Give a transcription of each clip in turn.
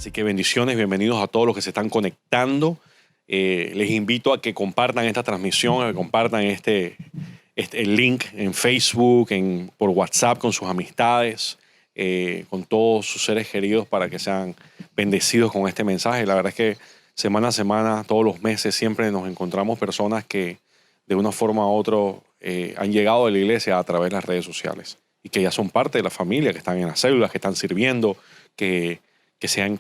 Así que bendiciones, bienvenidos a todos los que se están conectando. Les invito a que compartan esta transmisión, a que compartan el link en Facebook, por WhatsApp con sus amistades, con todos sus seres queridos para que sean bendecidos con este mensaje. La verdad es que semana a semana, todos los meses, siempre nos encontramos personas que de una forma u otra han llegado a la iglesia a través de las redes sociales y que ya son parte de la familia, que están en las células, que están sirviendo, que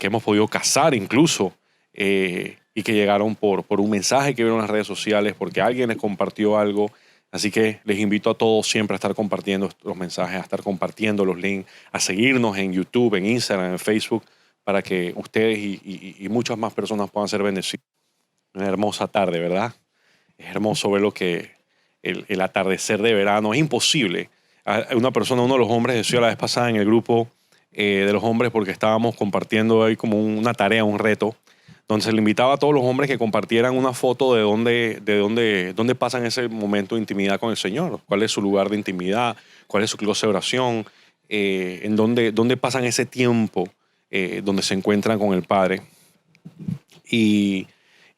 hemos podido casar incluso, y que llegaron por un mensaje que vieron en las redes sociales, porque alguien les compartió algo. Así que les invito a todos siempre a estar compartiendo los mensajes, a estar compartiendo los links, a seguirnos en YouTube, en Instagram, en Facebook, para que ustedes y muchas más personas puedan ser bendecidos. Una hermosa tarde, ¿verdad? Es hermoso ver lo que el atardecer de verano. Es imposible. Uno de los hombres decía la vez pasada en el grupo de los hombres, porque estábamos compartiendo ahí como una tarea, un reto, donde se le invitaba a todos los hombres que compartieran una foto de dónde pasan ese momento de intimidad con el Señor, cuál es su lugar de intimidad, cuál es su closet de oración, en dónde pasan ese tiempo donde se encuentran con el Padre. Y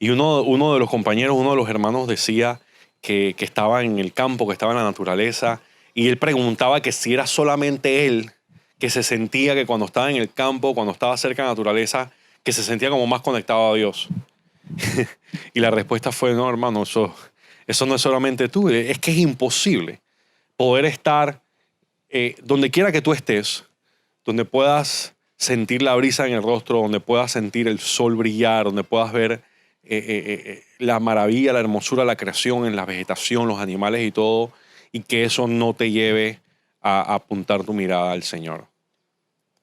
uno de los compañeros, uno de los hermanos decía que estaba en el campo, que estaba en la naturaleza, y él preguntaba que si era solamente él que se sentía que cuando estaba en el campo, cuando estaba cerca de la naturaleza, que se sentía como más conectado a Dios. Y la respuesta fue: no, hermano, eso no es solamente tú, es que es imposible poder estar donde quiera que tú estés, donde puedas sentir la brisa en el rostro, donde puedas sentir el sol brillar, donde puedas ver la maravilla, la hermosura, la creación en la vegetación, los animales y todo, y que eso no te lleve a apuntar tu mirada al Señor.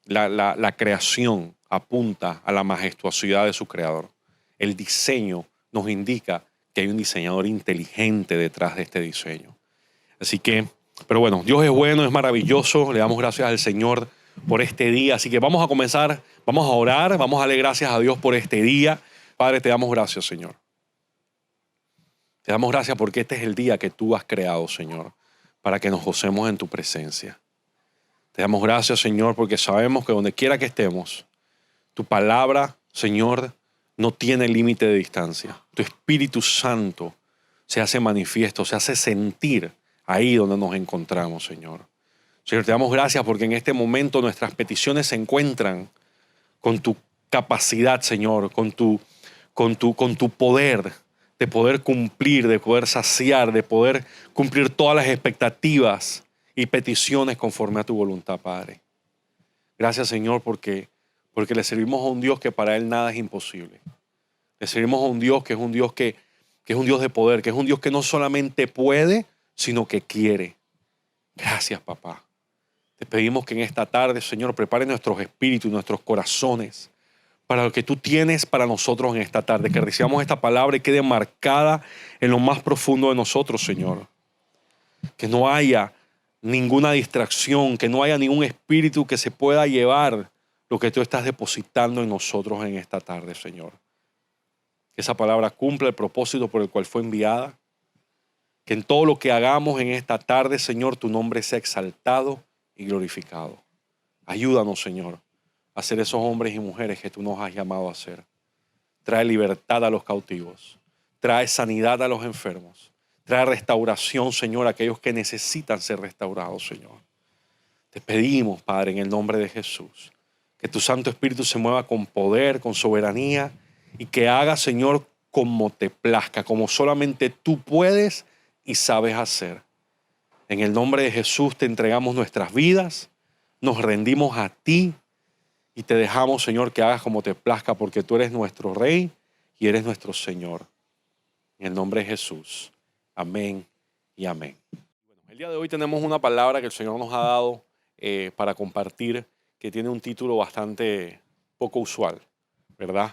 La creación apunta a la majestuosidad de su creador. El diseño nos indica que hay un diseñador inteligente detrás de este diseño. Así que, pero bueno, Dios es bueno, es maravilloso. Le damos gracias al Señor por este día. Así que vamos a comenzar, vamos a orar, vamos a darle gracias a Dios por este día. Padre, te damos gracias, Señor. Te damos gracias porque este es el día que tú has creado, Señor, para que nos gocemos en tu presencia. Te damos gracias, Señor, porque sabemos que donde quiera que estemos, tu palabra, Señor, no tiene límite de distancia. Tu Espíritu Santo se hace manifiesto, se hace sentir ahí donde nos encontramos, Señor. Señor, te damos gracias porque en este momento nuestras peticiones se encuentran con tu capacidad, Señor, con tu poder de poder cumplir, de poder saciar, de poder cumplir todas las expectativas y peticiones conforme a tu voluntad, Padre. Gracias, Señor, porque le servimos a un Dios que para Él nada es imposible. Le servimos a un Dios que es un Dios que es un Dios de poder, que es un Dios que no solamente puede, sino que quiere. Gracias, papá. Te pedimos que en esta tarde, Señor, prepare nuestros espíritus y nuestros corazones para lo que tú tienes para nosotros en esta tarde, que recibamos esta palabra y quede marcada en lo más profundo de nosotros, Señor. Que no haya ninguna distracción, que no haya ningún espíritu que se pueda llevar lo que tú estás depositando en nosotros en esta tarde, Señor. Que esa palabra cumpla el propósito por el cual fue enviada. Que en todo lo que hagamos en esta tarde, Señor, tu nombre sea exaltado y glorificado. Ayúdanos, Señor, a ser esos hombres y mujeres que tú nos has llamado a ser. Trae libertad a los cautivos. Trae sanidad a los enfermos. Trae restauración, Señor, a aquellos que necesitan ser restaurados, Señor. Te pedimos, Padre, en el nombre de Jesús, que tu Santo Espíritu se mueva con poder, con soberanía, y que haga, Señor, como te plazca, como solamente tú puedes y sabes hacer. En el nombre de Jesús te entregamos nuestras vidas, nos rendimos a ti y te dejamos, Señor, que hagas como te plazca, porque tú eres nuestro Rey y eres nuestro Señor. En el nombre de Jesús. Amén y amén. Bueno, el día de hoy tenemos una palabra que el Señor nos ha dado para compartir, que tiene un título bastante poco usual, ¿verdad?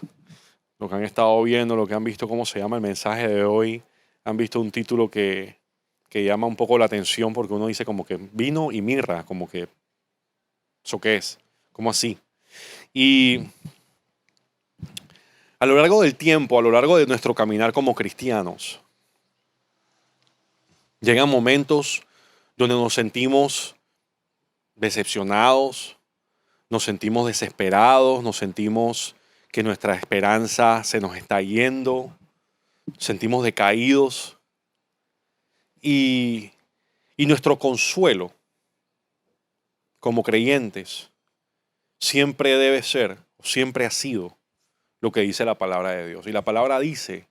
Lo que han estado viendo, lo que han visto cómo se llama el mensaje de hoy, han visto un título que llama un poco la atención, porque uno dice como que vino y mirra, como que ¿eso qué es? ¿Cómo así? Y a lo largo del tiempo, a lo largo de nuestro caminar como cristianos, llegan momentos donde nos sentimos decepcionados, nos sentimos desesperados, nos sentimos que nuestra esperanza se nos está yendo, sentimos decaídos y nuestro consuelo como creyentes siempre debe ser, siempre ha sido lo que dice la palabra de Dios. Y la palabra dice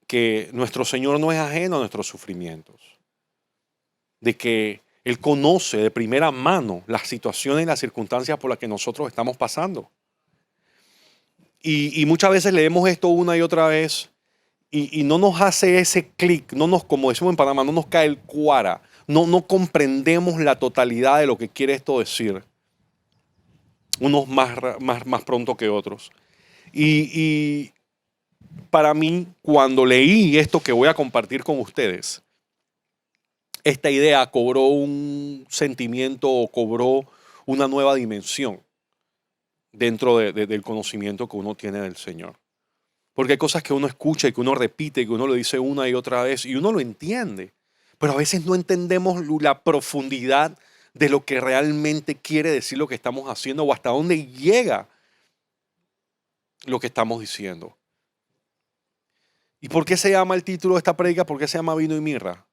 que nuestro Señor no es ajeno a nuestros sufrimientos, de que Él conoce de primera mano las situaciones y las circunstancias por las que nosotros estamos pasando. Y muchas veces leemos esto una y otra vez y no nos hace ese clic, no nos, como decimos en Panamá, no nos cae el cuara, no comprendemos la totalidad de lo que quiere esto decir, unos más pronto que otros. Y para mí, cuando leí esto que voy a compartir con ustedes, esta idea cobró un sentimiento o cobró una nueva dimensión dentro del conocimiento que uno tiene del Señor. Porque hay cosas que uno escucha y que uno repite, que uno lo dice una y otra vez y uno lo entiende. Pero a veces no entendemos la profundidad de lo que realmente quiere decir lo que estamos haciendo o hasta dónde llega lo que estamos diciendo. ¿Y por qué se llama el título de esta prédica? ¿Por qué se llama Vino y Mirra?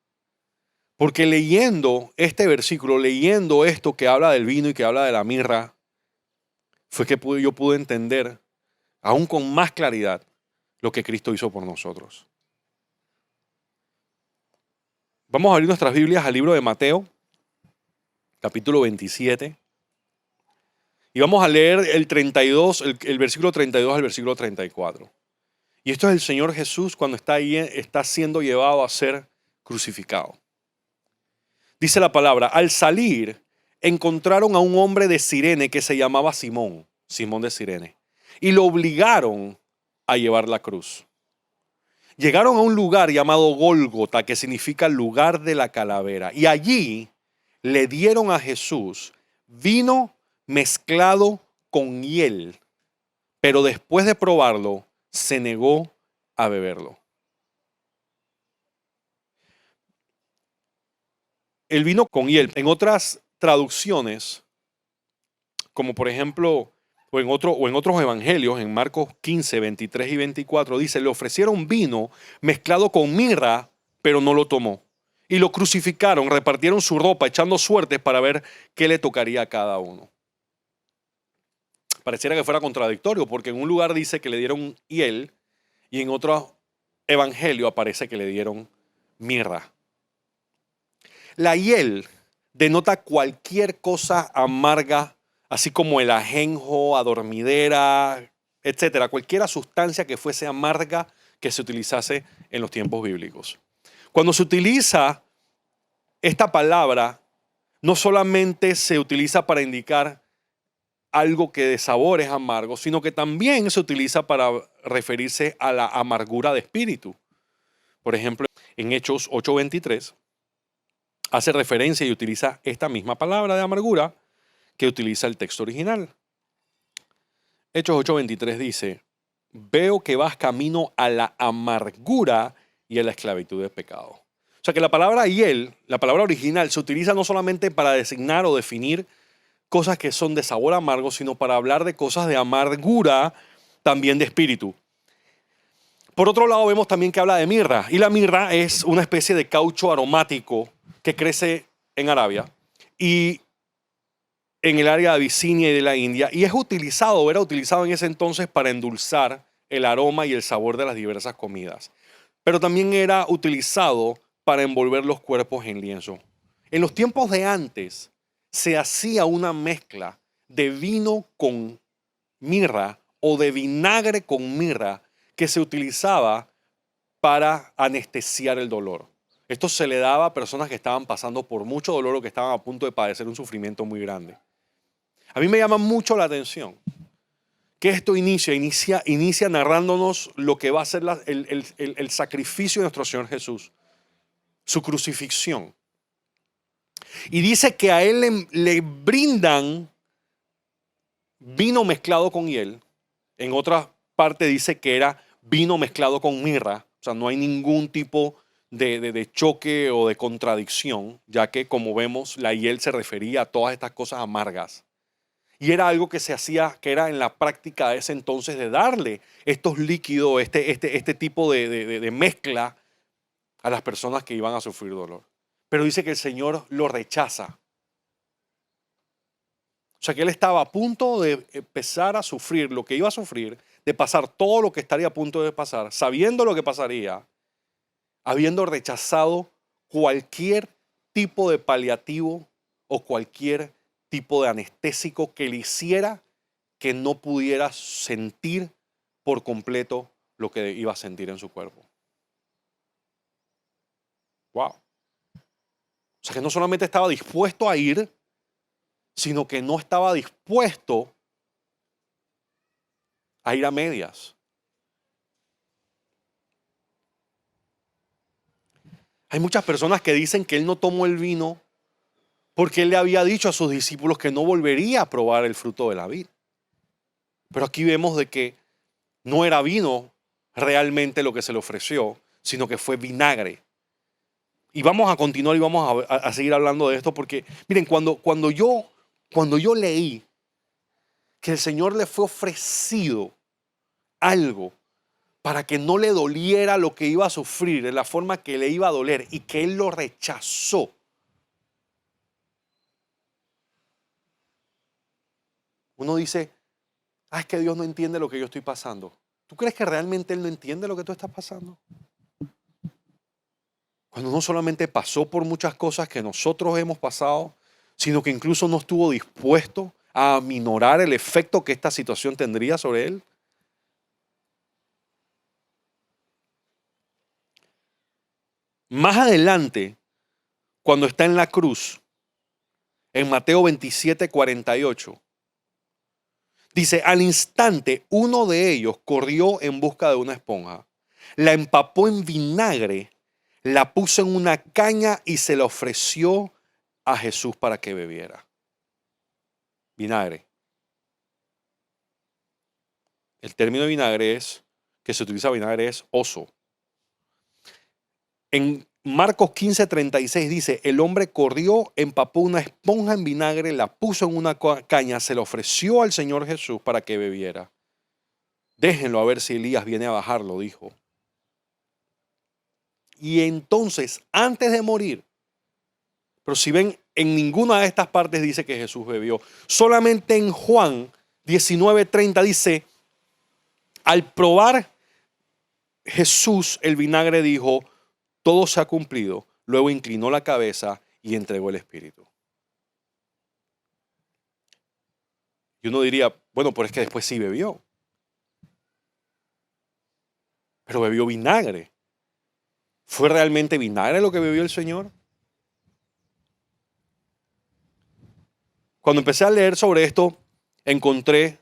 Porque leyendo este versículo, leyendo esto que habla del vino y que habla de la mirra, fue que yo pude entender aún con más claridad lo que Cristo hizo por nosotros. Vamos a abrir nuestras Biblias al libro de Mateo, capítulo 27. Y vamos a leer el 32, el versículo 32 al versículo 34. Y esto es el Señor Jesús cuando está siendo llevado a ser crucificado. Dice la palabra, al salir encontraron a un hombre de Cirene que se llamaba Simón de Cirene, y lo obligaron a llevar la cruz. Llegaron a un lugar llamado Gólgota, que significa lugar de la calavera, y allí le dieron a Jesús vino mezclado con hiel, pero después de probarlo, se negó a beberlo. El vino con hiel, en otras traducciones, como por ejemplo, o en otros evangelios, en Marcos 15, 23 y 24, dice, le ofrecieron vino mezclado con mirra, pero no lo tomó. Y lo crucificaron, repartieron su ropa, echando suertes para ver qué le tocaría a cada uno. Pareciera que fuera contradictorio, porque en un lugar dice que le dieron hiel y en otro evangelio aparece que le dieron mirra. La hiel denota cualquier cosa amarga, así como el ajenjo, adormidera, etcétera, cualquier sustancia que fuese amarga que se utilizase en los tiempos bíblicos. Cuando se utiliza esta palabra, no solamente se utiliza para indicar algo que de sabor es amargo, sino que también se utiliza para referirse a la amargura de espíritu. Por ejemplo, en Hechos 8:23 hace referencia y utiliza esta misma palabra de amargura que utiliza el texto original. Hechos 8:23 dice, veo que vas camino a la amargura y a la esclavitud del pecado. O sea que la palabra hiel, la palabra original, se utiliza no solamente para designar o definir cosas que son de sabor amargo, sino para hablar de cosas de amargura, también de espíritu. Por otro lado, vemos también que habla de mirra. Y la mirra es una especie de caucho aromático que crece en Arabia y en el área de Abisinia y de la India. Y es utilizado, era utilizado en ese entonces para endulzar el aroma y el sabor de las diversas comidas. Pero también era utilizado para envolver los cuerpos en lienzo. En los tiempos de antes se hacía una mezcla de vino con mirra o de vinagre con mirra que se utilizaba para anestesiar el dolor. Esto se le daba a personas que estaban pasando por mucho dolor o que estaban a punto de padecer un sufrimiento muy grande. A mí me llama mucho la atención que esto inicia narrándonos lo que va a ser el sacrificio de nuestro Señor Jesús, su crucifixión. Y dice que a él le brindan vino mezclado con hiel. En otra parte dice que era vino mezclado con mirra. O sea, no hay ningún tipo de choque o de contradicción, ya que como vemos, la hiel se refería a todas estas cosas amargas. Y era algo que se hacía, que era en la práctica de ese entonces de darle estos líquidos, este tipo de mezcla a las personas que iban a sufrir dolor. Pero dice que el Señor lo rechaza. O sea que él estaba a punto de empezar a sufrir lo que iba a sufrir, de pasar todo lo que estaría a punto de pasar, sabiendo lo que pasaría, habiendo rechazado cualquier tipo de paliativo o cualquier tipo de anestésico que le hiciera que no pudiera sentir por completo lo que iba a sentir en su cuerpo. Wow. O sea que no solamente estaba dispuesto a ir, sino que no estaba dispuesto a ir a medias. Hay muchas personas que dicen que él no tomó el vino porque él le había dicho a sus discípulos que no volvería a probar el fruto de la vid. Pero aquí vemos de que no era vino realmente lo que se le ofreció, sino que fue vinagre. Y vamos a continuar y vamos a seguir hablando de esto porque, miren, cuando yo leí que el Señor le fue ofrecido algo para que no le doliera lo que iba a sufrir, en la forma que le iba a doler, y que él lo rechazó. Uno dice, es que Dios no entiende lo que yo estoy pasando. ¿Tú crees que realmente Él no entiende lo que tú estás pasando? Cuando no solamente pasó por muchas cosas que nosotros hemos pasado, sino que incluso no estuvo dispuesto a aminorar el efecto que esta situación tendría sobre Él. Más adelante, cuando está en la cruz, en Mateo 27:48, dice, al instante uno de ellos corrió en busca de una esponja, la empapó en vinagre, la puso en una caña y se la ofreció a Jesús para que bebiera. Vinagre. El término de vinagre que se utiliza vinagre es oso. En Marcos 15:36 dice, el hombre corrió, empapó una esponja en vinagre, la puso en una caña, se la ofreció al Señor Jesús para que bebiera. Déjenlo a ver si Elías viene a bajarlo, dijo. Y entonces, antes de morir, pero si ven, en ninguna de estas partes dice que Jesús bebió. Solamente en Juan 19:30 dice, al probar Jesús el vinagre dijo, todo se ha cumplido. Luego inclinó la cabeza y entregó el Espíritu. Y uno diría, bueno, pero es que después sí bebió. Pero bebió vinagre. ¿Fue realmente vinagre lo que bebió el Señor? Cuando empecé a leer sobre esto, encontré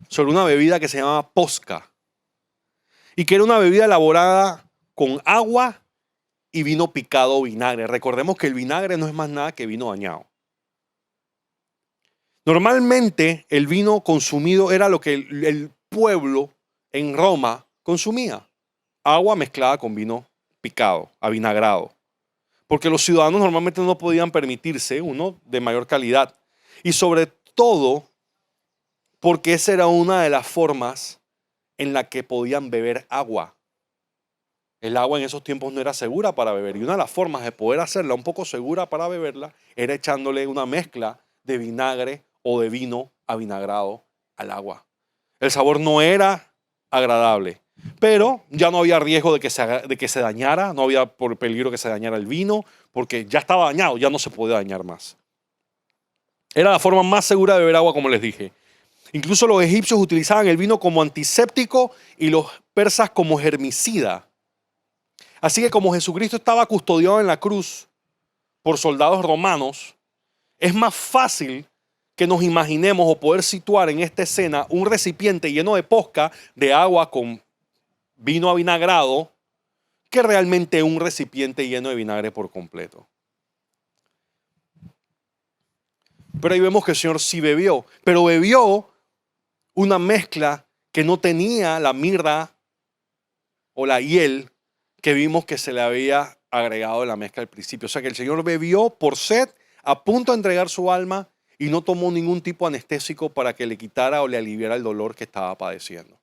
sobre una bebida que se llamaba posca. Y que era una bebida elaborada con agua y vino picado o vinagre. Recordemos que el vinagre no es más nada que vino dañado. Normalmente el vino consumido era lo que el pueblo en Roma consumía. Agua mezclada con vino picado, avinagrado. Porque los ciudadanos normalmente no podían permitirse uno de mayor calidad. Y sobre todo porque esa era una de las formas en la que podían beber agua. El agua en esos tiempos no era segura para beber. Y una de las formas de poder hacerla un poco segura para beberla era echándole una mezcla de vinagre o de vino avinagrado al agua. El sabor no era agradable, pero ya no había riesgo de que se dañara, no había por peligro que se dañara el vino, porque ya estaba dañado, ya no se podía dañar más. Era la forma más segura de beber agua, como les dije. Incluso los egipcios utilizaban el vino como antiséptico y los persas como germicida. Así que como Jesucristo estaba custodiado en la cruz por soldados romanos, es más fácil que nos imaginemos o poder situar en esta escena un recipiente lleno de posca de agua con vino avinagrado que realmente un recipiente lleno de vinagre por completo. Pero ahí vemos que el Señor sí bebió, pero bebió una mezcla que no tenía la mirra o la hiel que vimos que se le había agregado en la mezcla al principio. O sea que el Señor bebió por sed, a punto de entregar su alma, y no tomó ningún tipo de anestésico para que le quitara o le aliviara el dolor que estaba padeciendo.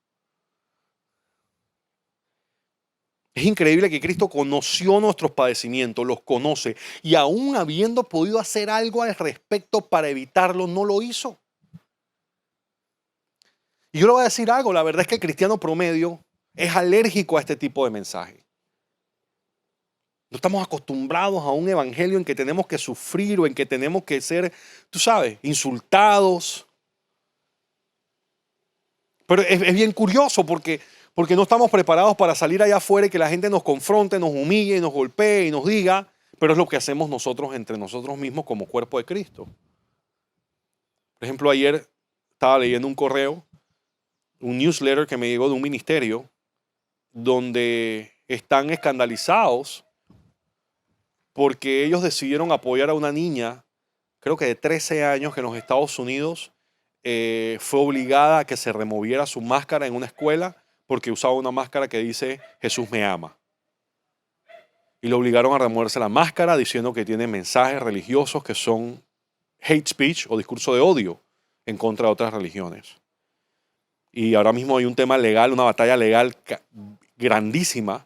Es increíble que Cristo conoció nuestros padecimientos, los conoce, y aún habiendo podido hacer algo al respecto para evitarlo, no lo hizo. Y yo le voy a decir algo, la verdad es que el cristiano promedio es alérgico a este tipo de mensaje. No estamos acostumbrados a un evangelio en que tenemos que sufrir o en que tenemos que ser, tú sabes, insultados. Pero es bien curioso porque no estamos preparados para salir allá afuera y que la gente nos confronte, nos humille, nos golpee y nos diga, pero es lo que hacemos nosotros entre nosotros mismos como cuerpo de Cristo. Por ejemplo, ayer estaba leyendo un correo, un newsletter que me llegó de un ministerio donde están escandalizados porque ellos decidieron apoyar a una niña, creo que de 13 años, que en los Estados Unidos fue obligada a que se removiera su máscara en una escuela porque usaba una máscara que dice Jesús me ama. Y lo obligaron a removerse la máscara diciendo que tiene mensajes religiosos que son hate speech o discurso de odio en contra de otras religiones. Y ahora mismo hay un tema legal, una batalla legal grandísima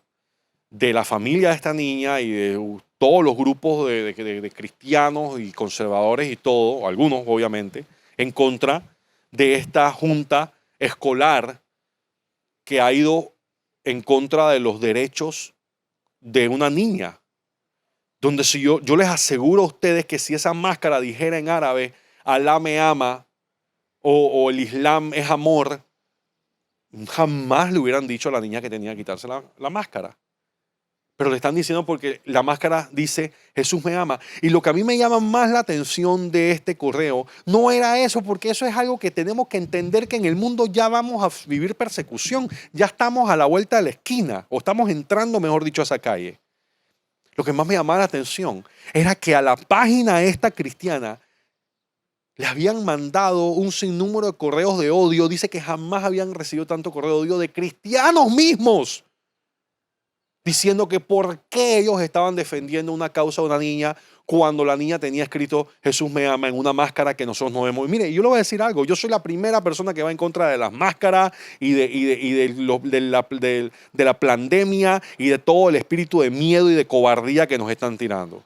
de la familia de esta niña y de todos los grupos de cristianos y conservadores y todo, algunos obviamente, en contra de esta junta escolar que ha ido en contra de los derechos de una niña. Donde si yo les aseguro a ustedes que si esa máscara dijera en árabe, Alá me ama o el Islam es amor, jamás le hubieran dicho a la niña que tenía que quitarse la máscara. Pero le están diciendo porque la máscara dice Jesús me ama. Y lo que a mí me llama más la atención de este correo no era eso, porque eso es algo que tenemos que entender, que en el mundo ya vamos a vivir persecución. Ya estamos a la vuelta de la esquina, o estamos entrando, mejor dicho, a esa calle. Lo que más me llamaba la atención era que a la página esta cristiana le habían mandado un sinnúmero de correos de odio. Dice que jamás habían recibido tanto correo de odio de cristianos mismos, diciendo que por qué ellos estaban defendiendo una causa de una niña cuando la niña tenía escrito Jesús me ama en una máscara que nosotros no vemos. Y mire, yo le voy a decir algo, yo soy la primera persona que va en contra de las máscaras y de la pandemia y de todo el espíritu de miedo y de cobardía que nos están tirando.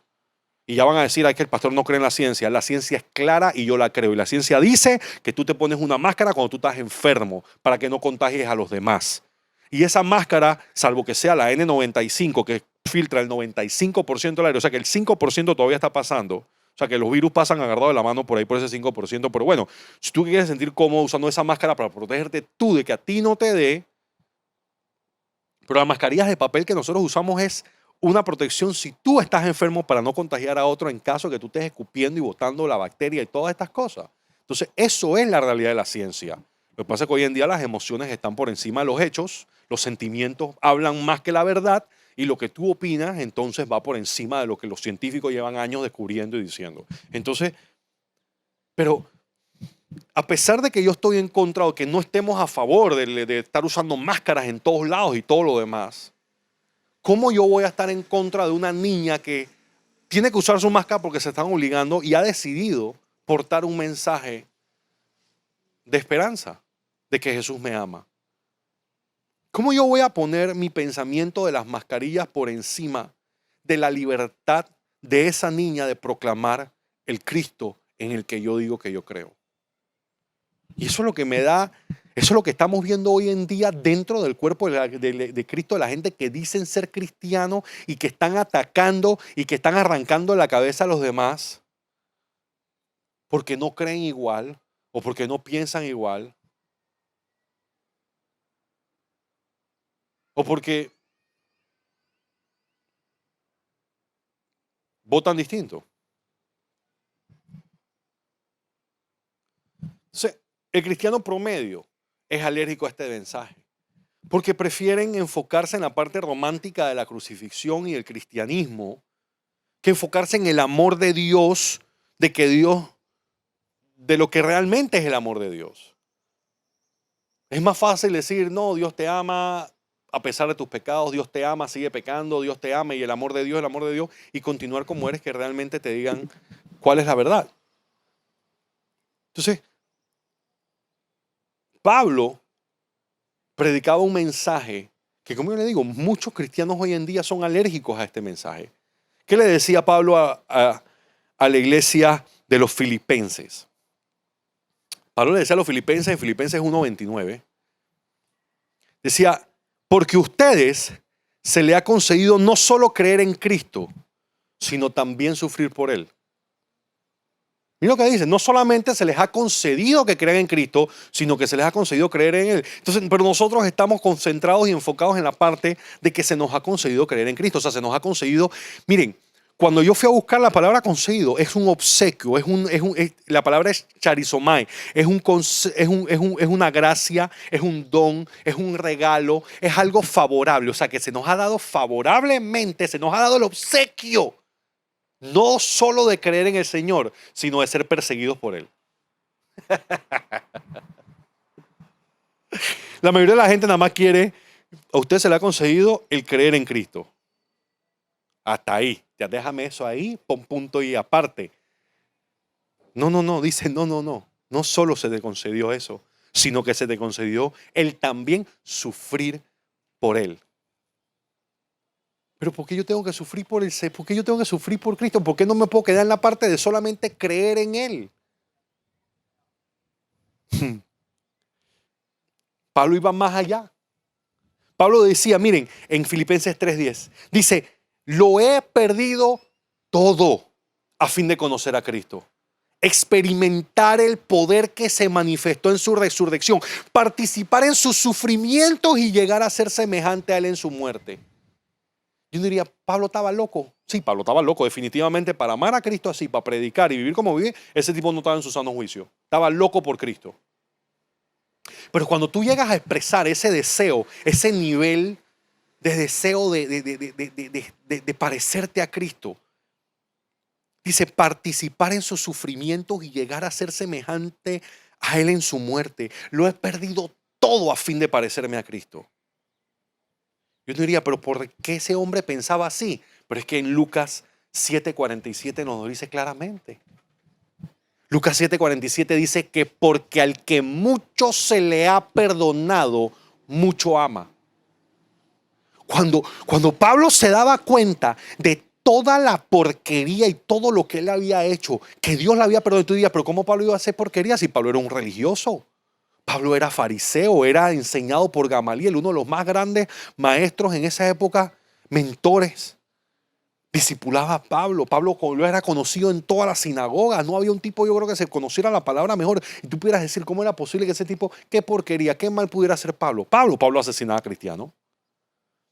Y ya van a decir, ay, que el pastor no cree en la ciencia. La ciencia es clara y yo la creo. Y la ciencia dice que tú te pones una máscara cuando tú estás enfermo para que no contagies a los demás. Y esa máscara, salvo que sea la N95, que filtra el 95% del aire, o sea que el 5% todavía está pasando, o sea que los virus pasan agarrados de la mano por ahí por ese 5%, pero bueno, si tú quieres sentir cómodo usando esa máscara para protegerte tú de que a ti no te dé, pero las mascarillas de papel que nosotros usamos es una protección si tú estás enfermo para no contagiar a otro en caso que tú estés escupiendo y botando la bacteria y todas estas cosas. Entonces, eso es la realidad de la ciencia. Lo que pasa es que hoy en día las emociones están por encima de los hechos, los sentimientos hablan más que la verdad y lo que tú opinas entonces va por encima de lo que los científicos llevan años descubriendo y diciendo. Entonces, pero a pesar de que yo estoy en contra o que no estemos a favor de estar usando máscaras en todos lados y todo lo demás, ¿cómo yo voy a estar en contra de una niña que tiene que usar su máscara porque se están obligando y ha decidido portar un mensaje de esperanza, de que Jesús me ama? ¿Cómo yo voy a poner mi pensamiento de las mascarillas por encima de la libertad de esa niña de proclamar el Cristo en el que yo digo que yo creo? Y eso es lo que me da, eso es lo que estamos viendo hoy en día dentro del cuerpo de Cristo, de la gente que dicen ser cristianos y que están atacando y que están arrancando la cabeza a los demás porque no creen igual o porque no piensan igual o porque votan distinto. Entonces, el cristiano promedio es alérgico a este mensaje porque prefieren enfocarse en la parte romántica de la crucifixión y el cristianismo que enfocarse en el amor de Dios, de lo que realmente es el amor de Dios. Es más fácil decir, no, Dios te ama a pesar de tus pecados, Dios te ama, sigue pecando, Dios te ama y el amor de Dios, el amor de Dios, y continuar como eres, que realmente te digan cuál es la verdad. Entonces, Pablo predicaba un mensaje que, como yo le digo, muchos cristianos hoy en día son alérgicos a este mensaje. ¿Qué le decía Pablo a la iglesia de los filipenses? Pablo le decía a los filipenses en Filipenses 1:29, decía, porque a ustedes se le ha concedido no solo creer en Cristo, sino también sufrir por Él. Mira lo que dice, no solamente se les ha concedido que crean en Cristo, sino que se les ha concedido creer en Él. Entonces, pero nosotros estamos concentrados y enfocados en la parte de que se nos ha concedido creer en Cristo. O sea, se nos ha concedido, miren, cuando yo fui a buscar la palabra concedido, es un obsequio, la palabra es charizomai, es una gracia, es un don, es un regalo, es algo favorable. O sea, que se nos ha dado favorablemente, se nos ha dado el obsequio. No solo de creer en el Señor, sino de ser perseguidos por Él. La mayoría de la gente nada más quiere, a usted se le ha concedido el creer en Cristo. Hasta ahí. Ya déjame eso ahí, pon punto y aparte. No, dice no. No solo se te concedió eso, sino que se te concedió el también sufrir por Él. Pero ¿por qué yo tengo que sufrir por Él? ¿Por qué yo tengo que sufrir por Cristo? ¿Por qué no me puedo quedar en la parte de solamente creer en Él? Pablo iba más allá. Pablo decía, miren, en Filipenses 3:10, dice, lo he perdido todo a fin de conocer a Cristo. Experimentar el poder que se manifestó en su resurrección, participar en sus sufrimientos y llegar a ser semejante a Él en su muerte. Yo diría, Pablo estaba loco. Sí, Pablo estaba loco, definitivamente. Para amar a Cristo así, para predicar y vivir como vive, ese tipo no estaba en su sano juicio. Estaba loco por Cristo. Pero cuando tú llegas a expresar ese deseo, ese nivel de deseo de parecerte a Cristo, dice, participar en sus sufrimientos y llegar a ser semejante a Él en su muerte. Lo he perdido todo a fin de parecerme a Cristo. Yo diría, pero ¿por qué ese hombre pensaba así? Pero es que en Lucas 7:47 nos lo dice claramente. Lucas 7:47 dice que porque al que mucho se le ha perdonado, mucho ama. Cuando Pablo se daba cuenta de toda la porquería y todo lo que él había hecho, que Dios le había perdonado, tú dirías, pero ¿cómo Pablo iba a hacer porquería si Pablo era un religioso? Pablo era fariseo, era enseñado por Gamaliel, uno de los más grandes maestros en esa época, mentores. Discipulaba a Pablo. Pablo era conocido en todas las sinagogas. No había un tipo, yo creo, que se conociera la palabra mejor. Y tú pudieras decir, ¿cómo era posible que ese tipo, qué porquería, qué mal pudiera hacer Pablo? Pablo asesinaba a cristianos.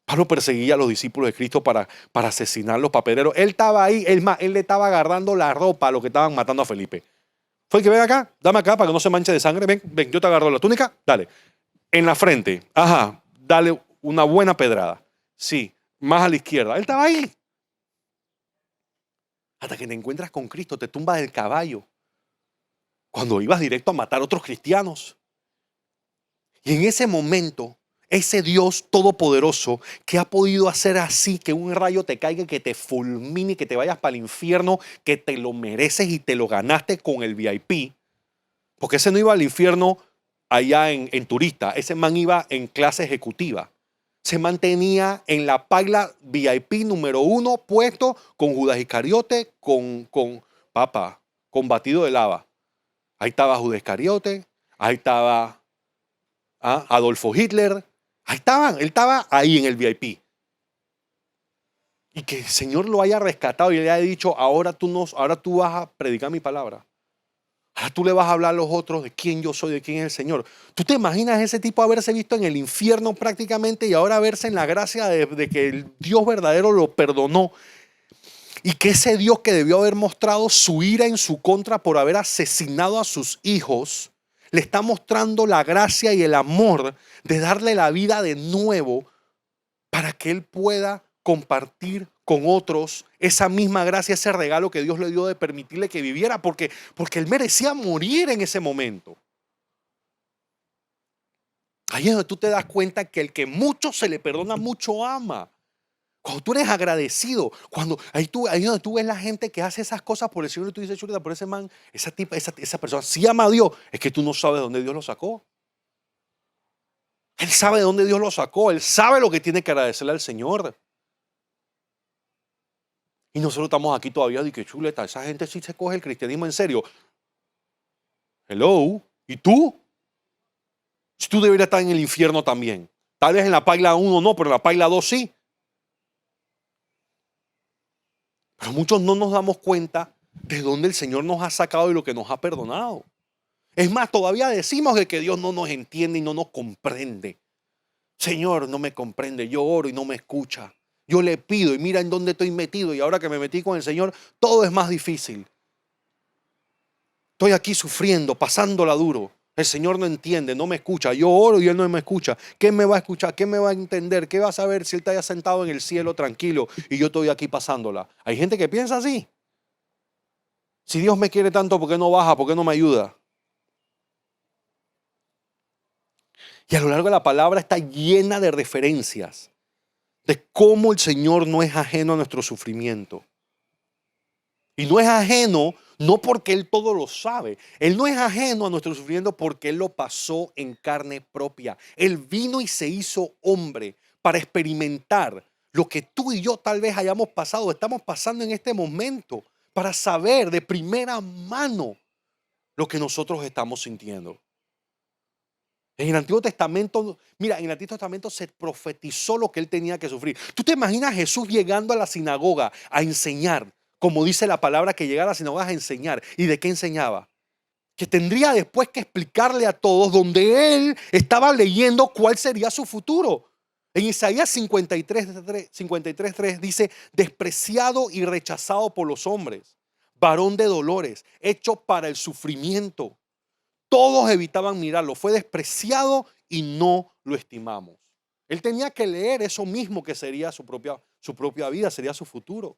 Pablo perseguía a los discípulos de Cristo para asesinarlos, papederos. Él estaba ahí, él le estaba agarrando la ropa a los que estaban matando a Felipe. Fue el que ven acá, dame acá para que no se manche de sangre. Ven, yo te agarro la túnica, dale. En la frente, ajá, dale una buena pedrada. Sí, más a la izquierda. Él estaba ahí. Hasta que te encuentras con Cristo, te tumbas del caballo. Cuando ibas directo a matar a otros cristianos. Y en ese momento, ese Dios todopoderoso que ha podido hacer así que un rayo te caiga, que te fulmine y que te vayas para el infierno, que te lo mereces y te lo ganaste con el VIP. Porque ese no iba al infierno allá en turista, ese man iba en clase ejecutiva. Se mantenía en la paila VIP número 1 puesto con Judas Iscariote, con batido de lava. Ahí estaba Judas Iscariote, ahí estaba Adolfo Hitler, ahí estaban, él estaba ahí en el VIP. Y que el Señor lo haya rescatado y le haya dicho, ahora tú vas a predicar mi palabra. Ahora tú le vas a hablar a los otros de quién yo soy, de quién es el Señor. ¿Tú te imaginas ese tipo haberse visto en el infierno prácticamente y ahora verse en la gracia de que el Dios verdadero lo perdonó? Y que ese Dios que debió haber mostrado su ira en su contra por haber asesinado a sus hijos, le está mostrando la gracia y el amor de darle la vida de nuevo para que él pueda compartir con otros esa misma gracia, ese regalo que Dios le dio de permitirle que viviera, porque él merecía morir en ese momento. Ahí es donde tú te das cuenta que el que mucho se le perdona, mucho ama. Cuando tú eres agradecido, cuando ahí donde tú ves la gente que hace esas cosas por el Señor y tú dices, chuleta, por ese man, esa persona sí ama a Dios, es que tú no sabes de dónde Dios lo sacó. Él sabe de dónde Dios lo sacó, él sabe lo que tiene que agradecerle al Señor. Y nosotros estamos aquí todavía de que chuleta, esa gente sí se coge el cristianismo en serio. Hello, ¿y tú? Si tú deberías estar en el infierno también. Tal vez en la paila 1 no, pero en la paila 2 sí. Pero muchos no nos damos cuenta de dónde el Señor nos ha sacado y lo que nos ha perdonado. Es más, todavía decimos de que Dios no nos entiende y no nos comprende. Señor, no me comprende, yo oro y no me escucha. Yo le pido y mira en dónde estoy metido y ahora que me metí con el Señor, todo es más difícil. Estoy aquí sufriendo, pasándola duro. El Señor no entiende, no me escucha. Yo oro y Él no me escucha. ¿Qué me va a escuchar? ¿Qué me va a entender? ¿Qué va a saber si Él está ya sentado en el cielo tranquilo y yo estoy aquí pasándola? Hay gente que piensa así. Si Dios me quiere tanto, ¿por qué no baja? ¿Por qué no me ayuda? Y a lo largo de la palabra está llena de referencias de cómo el Señor no es ajeno a nuestro sufrimiento. Y no es ajeno, no porque Él todo lo sabe. Él no es ajeno a nuestro sufrimiento porque Él lo pasó en carne propia. Él vino y se hizo hombre para experimentar lo que tú y yo tal vez hayamos pasado, estamos pasando en este momento, para saber de primera mano lo que nosotros estamos sintiendo. En el Antiguo Testamento, mira, en el Antiguo Testamento se profetizó lo que él tenía que sufrir. ¿Tú te imaginas a Jesús llegando a la sinagoga a enseñar? Como dice la palabra, que llegara a la sinagoga a enseñar. ¿Y de qué enseñaba? Que tendría después que explicarle a todos donde él estaba leyendo cuál sería su futuro. En Isaías 53:3 dice, despreciado y rechazado por los hombres, varón de dolores, hecho para el sufrimiento. Todos evitaban mirarlo, fue despreciado y no lo estimamos. Él tenía que leer eso mismo que sería su propia vida, sería su futuro.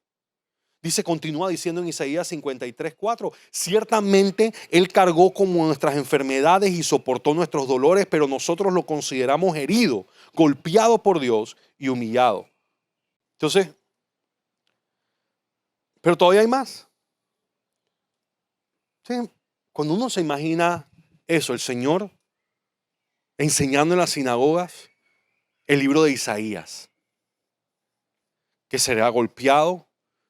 Dice, continúa diciendo en Isaías 53:4, ciertamente Él cargó como nuestras enfermedades y soportó nuestros dolores, pero nosotros lo consideramos herido, golpeado por Dios y humillado. Entonces, pero todavía hay más. ¿Sí? Cuando uno se imagina eso, el Señor enseñando en las sinagogas el libro de Isaías, que será golpeado,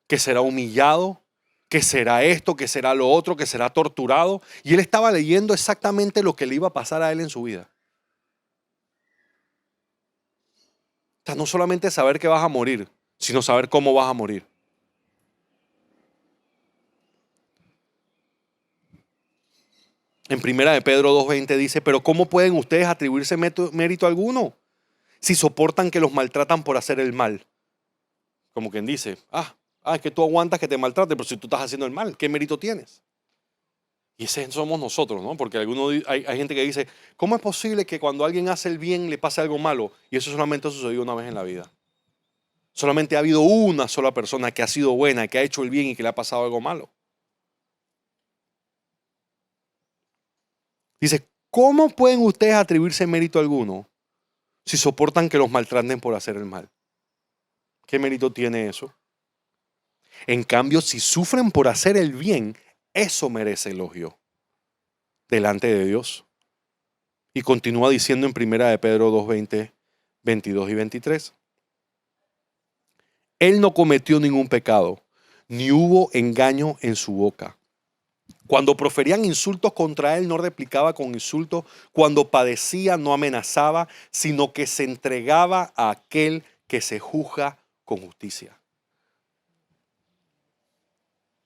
que será humillado, que será esto, que será lo otro, que será torturado. Y él estaba leyendo exactamente lo que le iba a pasar a él en su vida. O sea, no solamente saber que vas a morir, sino saber cómo vas a morir. En primera de Pedro 2:20 dice, pero ¿cómo pueden ustedes atribuirse mérito alguno si soportan que los maltratan por hacer el mal? Como quien dice, es que tú aguantas que te maltraten, pero si tú estás haciendo el mal, ¿qué mérito tienes? Y ese somos nosotros, ¿no? Porque hay gente que dice, ¿cómo es posible que cuando alguien hace el bien le pase algo malo? Y eso solamente ha sucedido una vez en la vida. Solamente ha habido una sola persona que ha sido buena, que ha hecho el bien y que le ha pasado algo malo. Dice, ¿cómo pueden ustedes atribuirse mérito alguno si soportan que los maltraten por hacer el mal? ¿Qué mérito tiene eso? En cambio, si sufren por hacer el bien, eso merece elogio delante de Dios. Y continúa diciendo en primera de Pedro 2:20, 22 y 23. Él no cometió ningún pecado, ni hubo engaño en su boca. Cuando proferían insultos contra él, no replicaba con insultos. Cuando padecía, no amenazaba, sino que se entregaba a aquel que se juzga con justicia.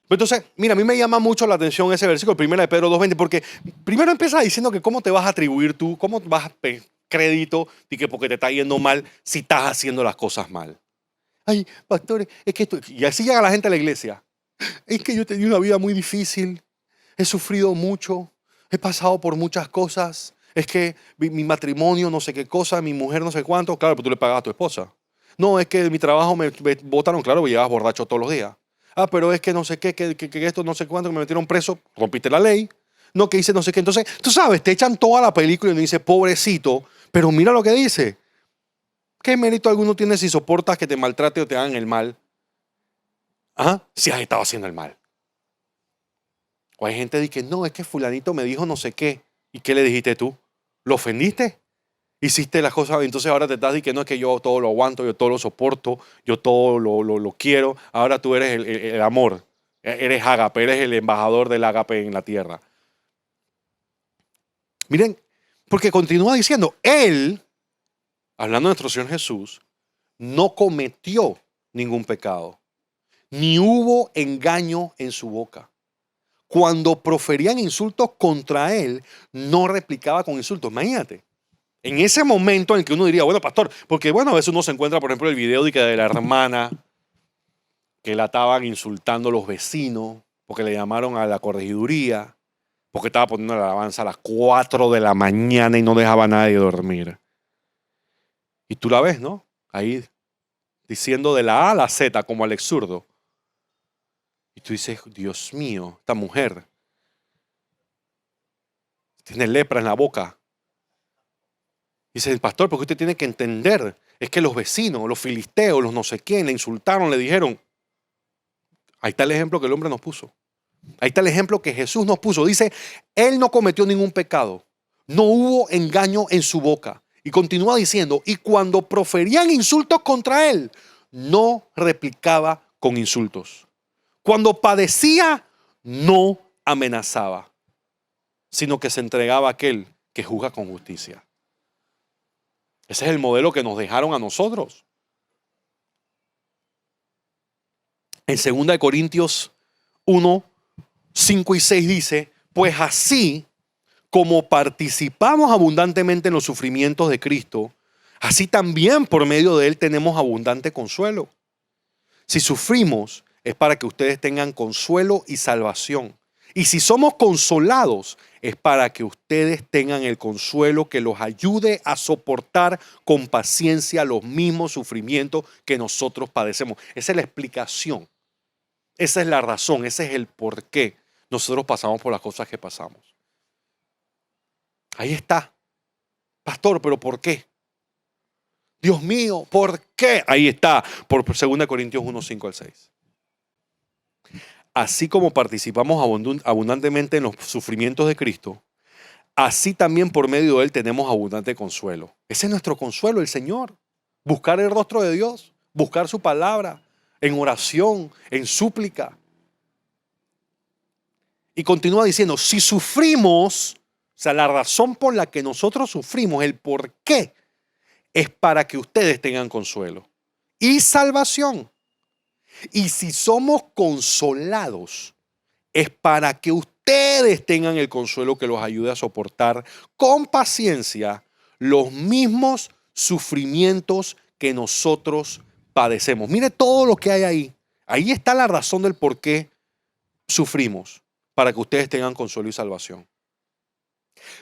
Entonces, mira, a mí me llama mucho la atención ese versículo, 1 de Pedro 2:20, porque primero empieza diciendo que cómo te vas a atribuir tú, cómo vas a pedir crédito de que porque te está yendo mal si estás haciendo las cosas mal. Ay, pastores, es que esto, y así llega la gente a la iglesia. Es que yo he tenido una vida muy difícil, he sufrido mucho, he pasado por muchas cosas. Es que mi matrimonio, no sé qué cosa, mi mujer, no sé cuánto. Claro, pero tú le pagas a tu esposa. No, es que mi trabajo me botaron, claro, porque llevas borracho todos los días. Pero es que no sé qué, que esto, no sé cuánto, que me metieron preso, rompiste la ley. No, que hice no sé qué. Entonces, tú sabes, te echan toda la película y uno dice, pobrecito, pero mira lo que dice. ¿Qué mérito alguno tiene si soportas que te maltrate o te hagan el mal? ¿Ah? Si has estado haciendo el mal. O hay gente que dice, no, es que fulanito me dijo no sé qué. ¿Y qué le dijiste tú? ¿Lo ofendiste? Hiciste las cosas, entonces ahora te estás diciendo, no, es que yo todo lo aguanto, yo todo lo soporto, yo todo lo quiero. Ahora tú eres el amor, eres ágape, eres el embajador del ágape en la tierra. Miren, porque continúa diciendo, Él, hablando de nuestro Señor Jesús, no cometió ningún pecado, ni hubo engaño en su boca. Cuando proferían insultos contra Él, no replicaba con insultos. Imagínate. En ese momento en el que uno diría, bueno, pastor, porque bueno, a veces uno se encuentra, por ejemplo, el video de la hermana que la estaban insultando los vecinos porque le llamaron a la corregiduría, porque estaba poniendo la alabanza a las 4 de la mañana y no dejaba a nadie dormir. Y tú la ves, ¿no? Ahí diciendo de la A a la Z como Alex Zurdo. Y tú dices, Dios mío, esta mujer tiene lepra en la boca. Dice el pastor, porque usted tiene que entender, es que los vecinos, los filisteos, los no sé quién, le insultaron, le dijeron. Ahí está el ejemplo que el hombre nos puso. Ahí está el ejemplo que Jesús nos puso. Dice, Él no cometió ningún pecado. No hubo engaño en su boca. Y continúa diciendo, y cuando proferían insultos contra Él, no replicaba con insultos. Cuando padecía, no amenazaba, sino que se entregaba a aquel que juzga con justicia. Ese es el modelo que nos dejaron a nosotros. En 2 Corintios 1, 5 y 6 dice, pues así como participamos abundantemente en los sufrimientos de Cristo, así también por medio de Él tenemos abundante consuelo. Si sufrimos es para que ustedes tengan consuelo y salvación. Y si somos consolados es para que ustedes tengan el consuelo que los ayude a soportar con paciencia los mismos sufrimientos que nosotros padecemos. Esa es la explicación. Esa es la razón, ese es el por qué nosotros pasamos por las cosas que pasamos. Ahí está. Pastor, ¿pero por qué? Dios mío, ¿por qué? Ahí está, por 2 Corintios 1, 5 al 6. Así como participamos abundantemente en los sufrimientos de Cristo, así también por medio de Él tenemos abundante consuelo. Ese es nuestro consuelo, el Señor. Buscar el rostro de Dios, buscar su palabra, en oración, en súplica. Y continúa diciendo, si sufrimos, o sea, la razón por la que nosotros sufrimos, el por qué, es para que ustedes tengan consuelo y salvación. Y si somos consolados, es para que ustedes tengan el consuelo que los ayude a soportar con paciencia los mismos sufrimientos que nosotros padecemos. Mire todo lo que hay ahí. Ahí está la razón del por qué sufrimos, para que ustedes tengan consuelo y salvación.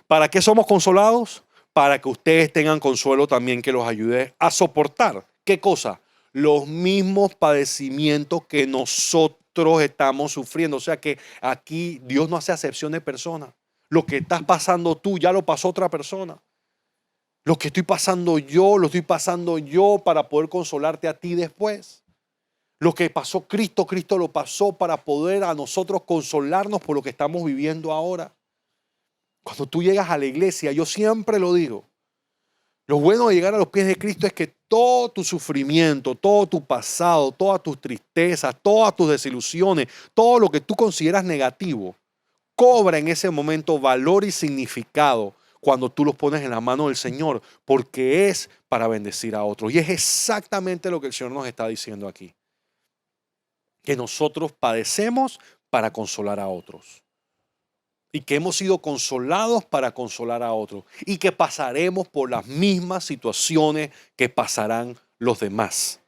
¿Para qué somos consolados? Para que ustedes tengan consuelo también que los ayude a soportar. ¿Qué cosa? Los mismos padecimientos que nosotros estamos sufriendo. O sea que aquí Dios no hace acepción de personas. Lo que estás pasando tú ya lo pasó otra persona. Lo que estoy pasando yo, lo estoy pasando yo para poder consolarte a ti después. Lo que pasó Cristo, Cristo lo pasó para poder a nosotros consolarnos por lo que estamos viviendo ahora. Cuando tú llegas a la iglesia, yo siempre lo digo, lo bueno de llegar a los pies de Cristo es que todo tu sufrimiento, todo tu pasado, todas tus tristezas, todas tus desilusiones, todo lo que tú consideras negativo, cobra en ese momento valor y significado cuando tú los pones en la mano del Señor, porque es para bendecir a otros. Y es exactamente lo que el Señor nos está diciendo aquí. Que nosotros padecemos para consolar a otros. Y que hemos sido consolados para consolar a otros. Y que pasaremos por las mismas situaciones que pasarán los demás.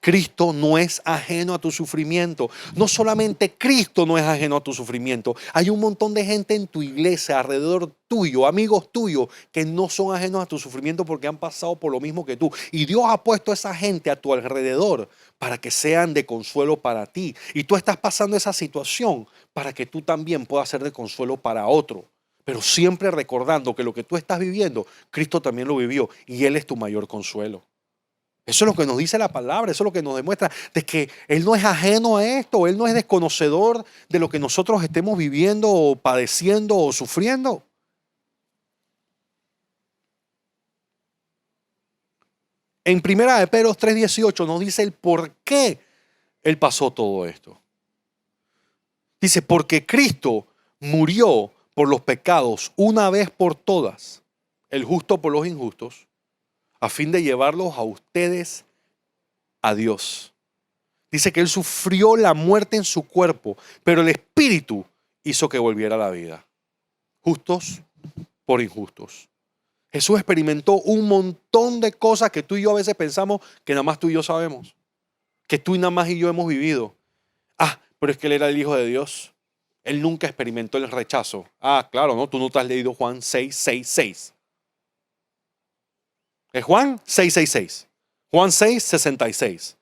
Cristo no es ajeno a tu sufrimiento. No solamente Cristo no es ajeno a tu sufrimiento. Hay un montón de gente en tu iglesia, alrededor tuyo, amigos tuyos, que no son ajenos a tu sufrimiento porque han pasado por lo mismo que tú. Y Dios ha puesto a esa gente a tu alrededor para que sean de consuelo para ti. Y tú estás pasando esa situación para que tú también puedas ser de consuelo para otro. pero siempre recordando que lo que tú estás viviendo, Cristo también lo vivió y Él es tu mayor consuelo. Eso es lo que nos dice la palabra, eso es lo que nos demuestra de que Él no es ajeno a esto, Él no es desconocedor de lo que nosotros estemos viviendo o padeciendo o sufriendo. En 1 de Pedro 3:18 nos dice el por qué Él pasó todo esto. Dice, porque Cristo murió por los pecados una vez por todas, el justo por los injustos, a fin de llevarlos a ustedes a Dios. Dice que Él sufrió la muerte en su cuerpo, pero el Espíritu hizo que volviera a la vida. Justos por injustos. Jesús experimentó un montón de cosas que tú y yo a veces pensamos que nada más tú y yo sabemos. Que tú y nada más y yo hemos vivido. Ah, pero es que Él era el Hijo de Dios. Él nunca experimentó el rechazo. Ah, claro, ¿no? Tú no te has leído Juan 6:6:6. Es Juan 6:6:6. Juan 6:66.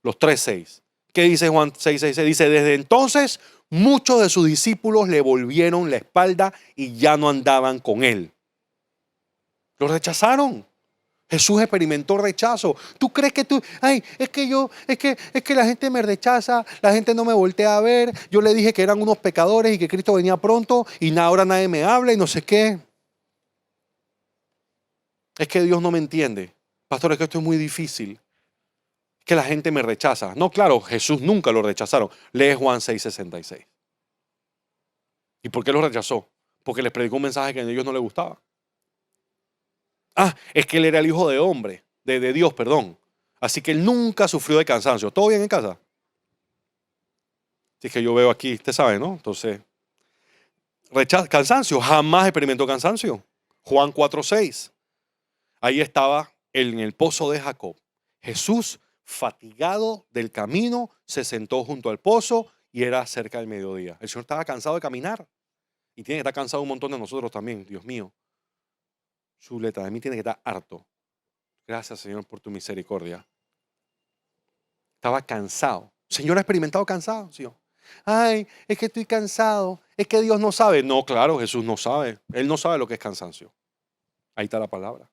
Los 3:6. ¿Qué dice Juan 6:66? Dice, desde entonces muchos de sus discípulos le volvieron la espalda y ya no andaban con Él. Lo rechazaron. Jesús experimentó rechazo. ¿Tú crees que es que la gente me rechaza, la gente no me voltea a ver, yo le dije que eran unos pecadores y que Cristo venía pronto y ahora nadie me habla y no sé qué? Es que Dios no me entiende. Pastor, es que esto es muy difícil. Es que la gente me rechaza. No, claro, Jesús nunca lo rechazaron. Lee Juan 6:66. ¿Y por qué lo rechazó? Porque les predicó un mensaje que a ellos no les gustaba. Ah, es que Él era el hijo de hombre, de Dios, perdón. Así que Él nunca sufrió de cansancio. ¿Todo bien en casa? Si es que yo veo aquí, usted sabe, ¿no? Entonces, cansancio, jamás experimentó cansancio. Juan 4:6. Ahí estaba él en el pozo de Jacob. Jesús, fatigado del camino, se sentó junto al pozo y era cerca del mediodía. El Señor estaba cansado de caminar. Y tiene que estar cansado un montón de nosotros también, Dios mío. Chuleta, de mí tiene que estar harto. Gracias, Señor, por tu misericordia. Estaba cansado. Señor, ¿ha experimentado cansado? Sí. Ay, es que estoy cansado. Es que Dios no sabe. No, claro, Jesús no sabe. Él no sabe lo que es cansancio. Ahí está la palabra.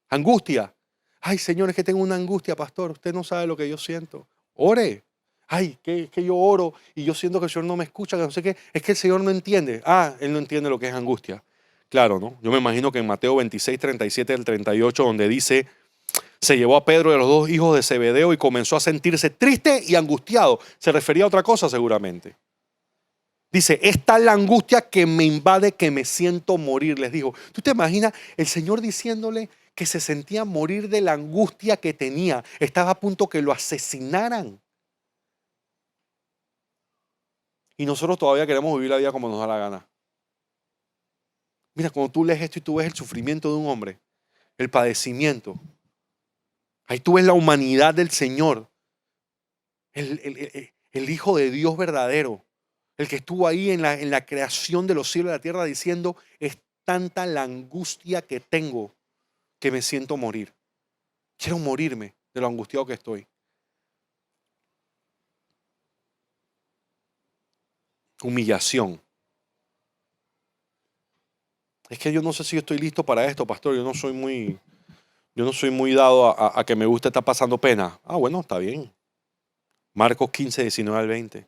Angustia. Ay, Señor, es que tengo una angustia, pastor. Usted no sabe lo que yo siento. Ore. Ay, que yo oro y yo siento que el Señor no me escucha, que no sé qué. Es que el Señor no entiende. Ah, Él no entiende lo que es angustia. Claro, ¿no? Yo me imagino que en Mateo 26:37 al 38, donde dice, se llevó a Pedro y a los dos hijos de Zebedeo y comenzó a sentirse triste y angustiado. Se refería a otra cosa seguramente. Dice, es tal la angustia que me invade que me siento morir, les dijo. ¿Tú te imaginas el Señor diciéndole que se sentía morir de la angustia que tenía? Estaba a punto que lo asesinaran. Y nosotros todavía queremos vivir la vida como nos da la gana. Mira, cuando tú lees esto y tú ves el sufrimiento de un hombre, el padecimiento, ahí tú ves la humanidad del Señor, el Hijo de Dios verdadero, el que estuvo ahí en la creación de los cielos y la tierra diciendo, es tanta la angustia que tengo que me siento morir. Quiero morirme de lo angustiado que estoy. Humillación. Es que yo no sé si yo estoy listo para esto, pastor. Yo no soy muy dado a que me guste estar pasando pena. Ah, bueno, está bien. Marcos 15:19 al 20.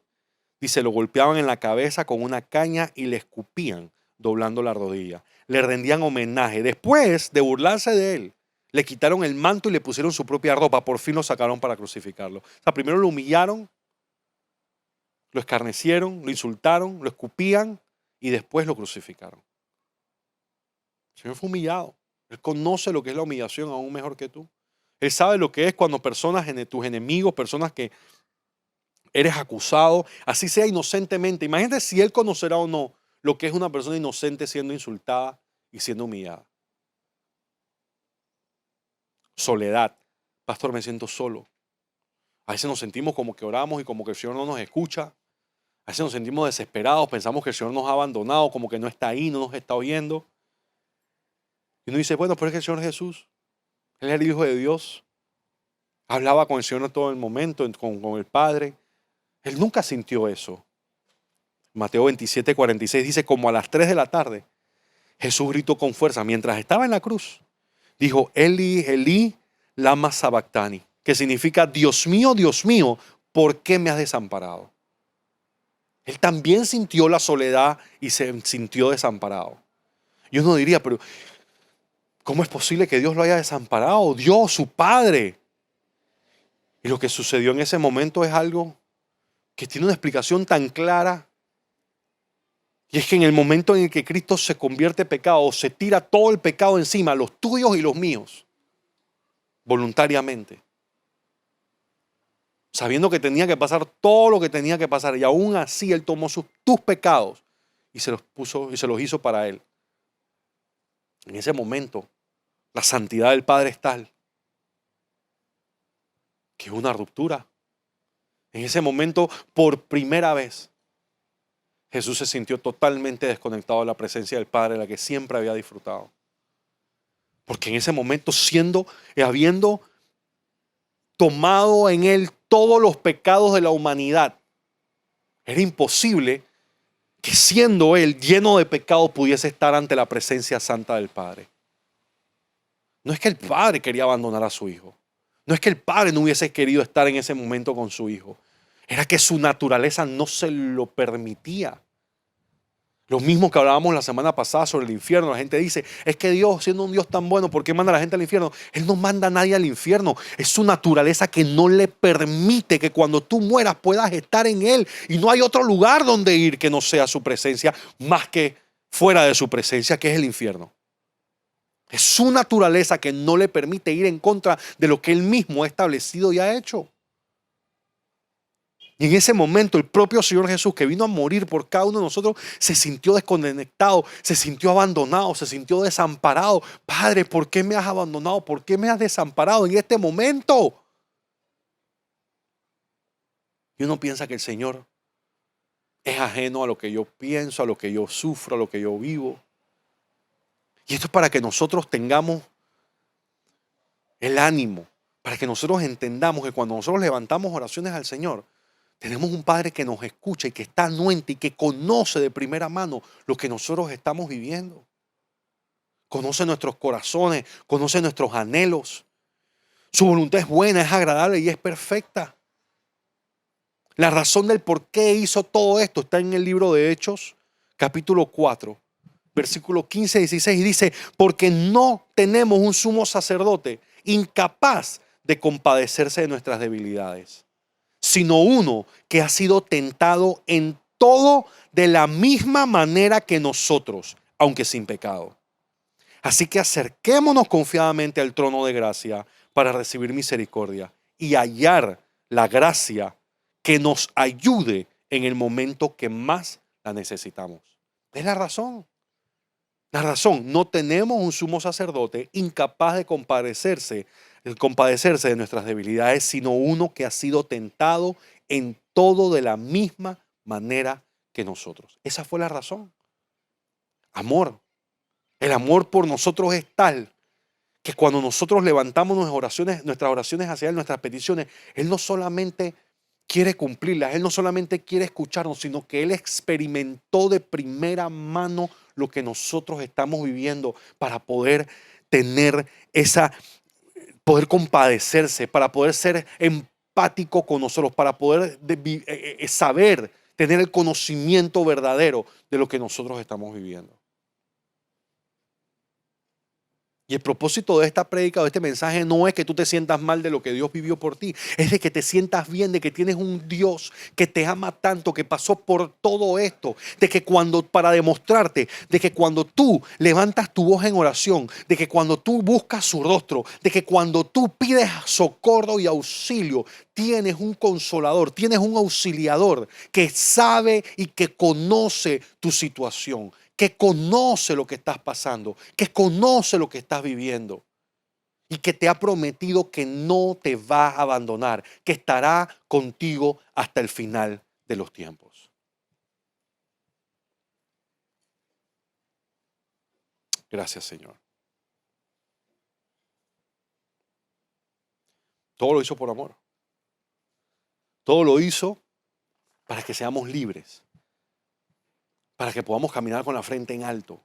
Dice, lo golpeaban en la cabeza con una caña y le escupían, doblando la rodilla. Le rendían homenaje. Después de burlarse de él, le quitaron el manto y le pusieron su propia ropa. Por fin lo sacaron para crucificarlo. O sea, primero lo humillaron, lo escarnecieron, lo insultaron, lo escupían y después lo crucificaron. El Señor fue humillado. Él conoce lo que es la humillación aún mejor que tú. Él sabe lo que es cuando personas, tus enemigos, personas que eres acusado, así sea inocentemente. Imagínate si él conocerá o no lo que es una persona inocente siendo insultada y siendo humillada. Soledad. Pastor, me siento solo. A veces nos sentimos como que oramos y como que el Señor no nos escucha. A veces nos sentimos desesperados, pensamos que el Señor nos ha abandonado, como que no está ahí, no nos está oyendo. Y uno dice, bueno, pero es que el Señor Jesús, Él era el Hijo de Dios. Hablaba con el Señor en todo el momento, con el Padre. Él nunca sintió eso. Mateo 27:46 dice, como a las 3 de la tarde, Jesús gritó con fuerza mientras estaba en la cruz. Dijo, Eli, Eli, lama sabactani, que significa, Dios mío, ¿por qué me has desamparado? Él también sintió la soledad y se sintió desamparado. Y uno diría, pero ¿cómo es posible que Dios lo haya desamparado? Dios, su Padre. Y lo que sucedió en ese momento es algo que tiene una explicación tan clara. Y es que en el momento en el que Cristo se convierte en pecado, se tira todo el pecado encima, los tuyos y los míos, voluntariamente. Sabiendo que tenía que pasar todo lo que tenía que pasar. Y aún así Él tomó tus pecados y se los puso y se los hizo para Él. En ese momento, la santidad del Padre es tal que es una ruptura. En ese momento, por primera vez, Jesús se sintió totalmente desconectado de la presencia del Padre, la que siempre había disfrutado. Porque en ese momento, habiendo tomado en Él todos los pecados de la humanidad, era imposible que siendo Él lleno de pecado pudiese estar ante la presencia santa del Padre. No es que el Padre quería abandonar a su Hijo. No es que el Padre no hubiese querido estar en ese momento con su Hijo. Era que su naturaleza no se lo permitía. Lo mismo que hablábamos la semana pasada sobre el infierno. La gente dice, es que Dios, siendo un Dios tan bueno, ¿por qué manda a la gente al infierno? Él no manda a nadie al infierno. Es su naturaleza que no le permite que cuando tú mueras puedas estar en Él. Y no hay otro lugar donde ir que no sea su presencia, más que fuera de su presencia, que es el infierno. Es su naturaleza que no le permite ir en contra de lo que Él mismo ha establecido y ha hecho. Y en ese momento el propio Señor Jesús, que vino a morir por cada uno de nosotros, se sintió desconectado, se sintió abandonado, se sintió desamparado. Padre, ¿por qué me has abandonado? ¿Por qué me has desamparado en este momento? Y uno piensa que el Señor es ajeno a lo que yo pienso, a lo que yo sufro, a lo que yo vivo. Y esto es para que nosotros tengamos el ánimo, para que nosotros entendamos que cuando nosotros levantamos oraciones al Señor, tenemos un Padre que nos escucha y que está anuente y que conoce de primera mano lo que nosotros estamos viviendo. Conoce nuestros corazones, conoce nuestros anhelos. Su voluntad es buena, es agradable y es perfecta. La razón del por qué hizo todo esto está en el libro de Hechos, capítulo 4, versículo 15 y 16. Y dice, porque no tenemos un sumo sacerdote incapaz de compadecerse de nuestras debilidades, sino uno que ha sido tentado en todo de la misma manera que nosotros, aunque sin pecado. Así que acerquémonos confiadamente al trono de gracia para recibir misericordia y hallar la gracia que nos ayude en el momento que más la necesitamos. Es la razón. La razón, no tenemos un sumo sacerdote incapaz de compadecerse de nuestras debilidades, sino uno que ha sido tentado en todo de la misma manera que nosotros. Esa fue la razón. Amor. El amor por nosotros es tal que cuando nosotros levantamos nuestras oraciones hacia Él, nuestras peticiones, Él no solamente quiere cumplirlas, Él no solamente quiere escucharnos, sino que Él experimentó de primera mano lo que nosotros estamos viviendo para poder tener poder compadecerse, para poder ser empático con nosotros, para poder saber, tener el conocimiento verdadero de lo que nosotros estamos viviendo. Y el propósito de esta prédica, de este mensaje, no es que tú te sientas mal de lo que Dios vivió por ti. Es de que te sientas bien, de que tienes un Dios que te ama tanto, que pasó por todo esto. De que para demostrarte, de que cuando tú levantas tu voz en oración, de que cuando tú buscas su rostro, de que cuando tú pides socorro y auxilio, tienes un consolador, tienes un auxiliador que sabe y que conoce tu situación, que conoce lo que estás pasando, que conoce lo que estás viviendo y que te ha prometido que no te va a abandonar, que estará contigo hasta el final de los tiempos. Gracias, Señor. Todo lo hizo por amor. Todo lo hizo para que seamos libres. para que podamos caminar con la frente en alto.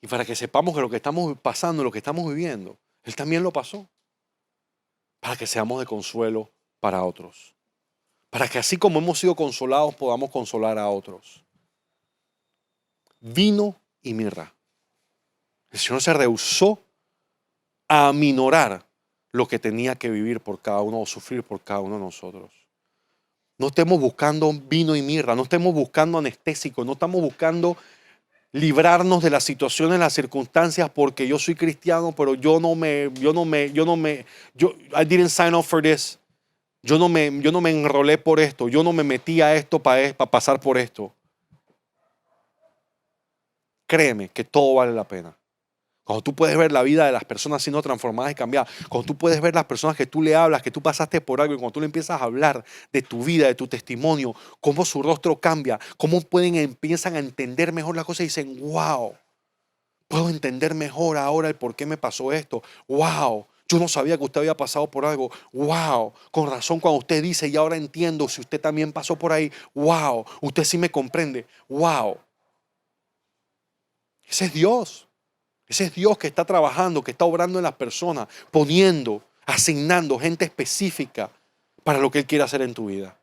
Y para que sepamos que lo que estamos pasando, lo que estamos viviendo, Él también lo pasó. Para que seamos de consuelo para otros. Para que así como hemos sido consolados, podamos consolar a otros. Vino y mirra. El Señor se rehusó a aminorar lo que tenía que vivir por cada uno o sufrir por cada uno de nosotros. No estemos buscando vino y mirra, no estemos buscando anestésicos, no estamos buscando librarnos de las situaciones, las circunstancias, porque yo soy cristiano, pero I didn't sign up for this. Yo no me enrolé por esto, yo no me metí a esto para pasar por esto. Créeme que todo vale la pena. Cuando tú puedes ver la vida de las personas siendo transformadas y cambiadas, cuando tú puedes ver las personas que tú le hablas, que tú pasaste por algo, y cuando tú le empiezas a hablar de tu vida, de tu testimonio, cómo su rostro cambia, cómo empiezan a entender mejor las cosas y dicen, wow, puedo entender mejor ahora el por qué me pasó esto. Wow, yo no sabía que usted había pasado por algo. Wow, con razón cuando usted dice y ahora entiendo si usted también pasó por ahí. Wow, usted sí me comprende. Wow. Ese es Dios. Ese es Dios que está trabajando, que está obrando en las personas, poniendo, asignando gente específica para lo que Él quiere hacer en tu vida.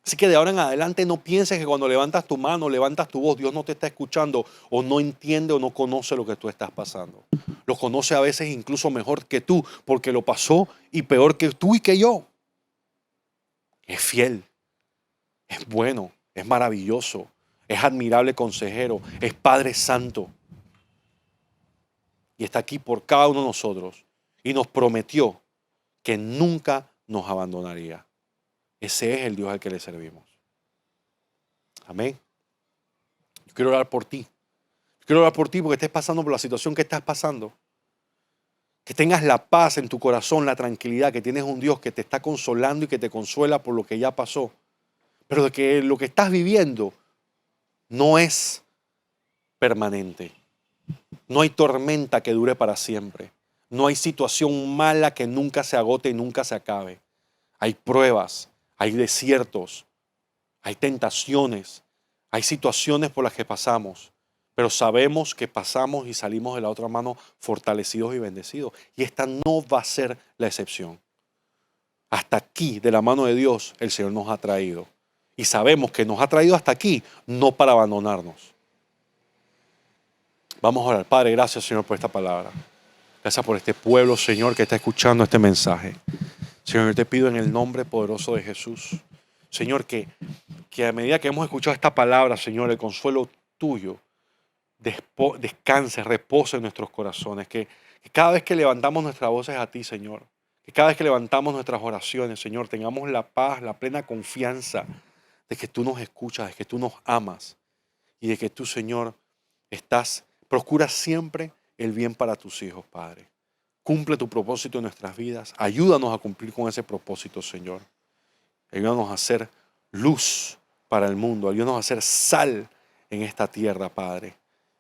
Así que de ahora en adelante no pienses que cuando levantas tu mano, levantas tu voz, Dios no te está escuchando o no entiende o no conoce lo que tú estás pasando. Lo conoce a veces incluso mejor que tú porque lo pasó y peor que tú y que yo. Es fiel, es bueno, es maravilloso, es admirable consejero, es Padre Santo. Y está aquí por cada uno de nosotros. Y nos prometió que nunca nos abandonaría. Ese es el Dios al que le servimos. Amén. Yo quiero orar por ti. Yo quiero orar por ti porque estés pasando por la situación que estás pasando. Que tengas la paz en tu corazón, la tranquilidad, que tienes un Dios que te está consolando y que te consuela por lo que ya pasó. Pero de que lo que estás viviendo no es permanente. No hay tormenta que dure para siempre. No hay situación mala que nunca se agote y nunca se acabe. Hay pruebas, hay desiertos, hay tentaciones, hay situaciones por las que pasamos. Pero sabemos que pasamos y salimos de la otra mano fortalecidos y bendecidos. Y esta no va a ser la excepción. Hasta aquí, de la mano de Dios, el Señor nos ha traído. Y sabemos que nos ha traído hasta aquí, no para abandonarnos. Vamos a orar. Padre, gracias, Señor, por esta palabra. Gracias por este pueblo, Señor, que está escuchando este mensaje. Señor, yo te pido en el nombre poderoso de Jesús, Señor, que a medida que hemos escuchado esta palabra, Señor, el consuelo tuyo descanse, repose en nuestros corazones. Que cada vez que levantamos nuestras voces a ti, Señor, que cada vez que levantamos nuestras oraciones, Señor, tengamos la paz, la plena confianza de que tú nos escuchas, de que tú nos amas y de que tú, Señor, procuras siempre el bien para tus hijos, Padre. Cumple tu propósito en nuestras vidas. Ayúdanos a cumplir con ese propósito, Señor. Ayúdanos a ser luz para el mundo. Ayúdanos a ser sal en esta tierra, Padre.